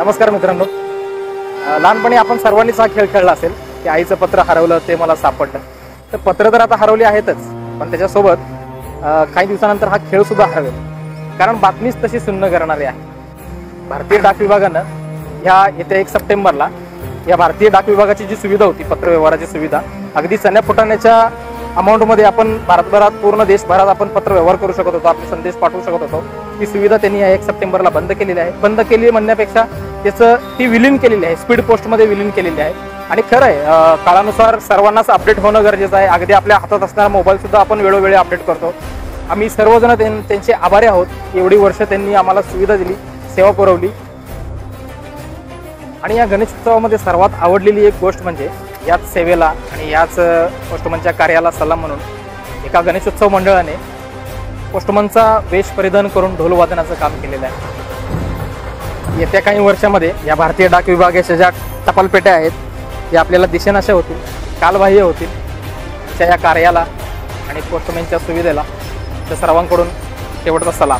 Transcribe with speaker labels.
Speaker 1: नमस्कार मित्रांनो, लहानपणी आपण सर्वांनीच हा खेळ खेळला असेल की आईचं पत्र हरवलं ते मला सापडलं. तर पत्र तर आता हरवली आहेतच, पण त्याच्यासोबत काही दिवसानंतर हा खेळ सुद्धा हरवेल, कारण बातमीच तशी सुन्न करणारी आहे. भारतीय डाक विभागानं ह्या येत्या 1 सप्टेंबरला या भारतीय डाक विभागाची जी सुविधा होती, पत्र व्यवहाराची सुविधा, अगदी चण्या फुटाण्याच्या अमाऊंटमध्ये आपण भारतभरात पूर्ण देशभरात आपण पत्र व्यवहार करू शकत होतो, आपले संदेश पाठवू शकत होतो. ती सुविधा त्यांनी या 1 सप्टेंबरला बंद केलेली आहे. बंद केली म्हणण्यापेक्षा ती विलीन केलेली आहे, स्पीड पोस्टमध्ये विलीन केलेली आहे. आणि खरं आहे, काळानुसार सर्वांनाच अपडेट होणं गरजेचं आहे. अगदी आपल्या हातात असणारा मोबाईल सुद्धा आपण वेळोवेळी अपडेट करतो. आम्ही सर्वजण त्यांचे आभारी आहोत. एवढी वर्ष त्यांनी आम्हाला सुविधा दिली, सेवा पुरवली. आणि या गणेशोत्सवामध्ये सर्वात आवडलेली एक गोष्ट म्हणजे याच सेवेला आणि याच पोस्टमनच्या कार्याला सलाम म्हणून एका गणेशोत्सव मंडळाने पोस्टमनचा वेश परिधान करून ढोल वादनाचं काम केलेलं आहे. येत्या काही वर्षामध्ये या भारतीय डाक विभागाच्या ज्या टपालपेट्या आहेत त्या आपल्याला दिसेनाशा होतील, कालबाह्य होतील. त्या या कार्याला आणि पोस्टमनच्या सुविधेला त्या सर्वांकडून शेवटचा सलाम.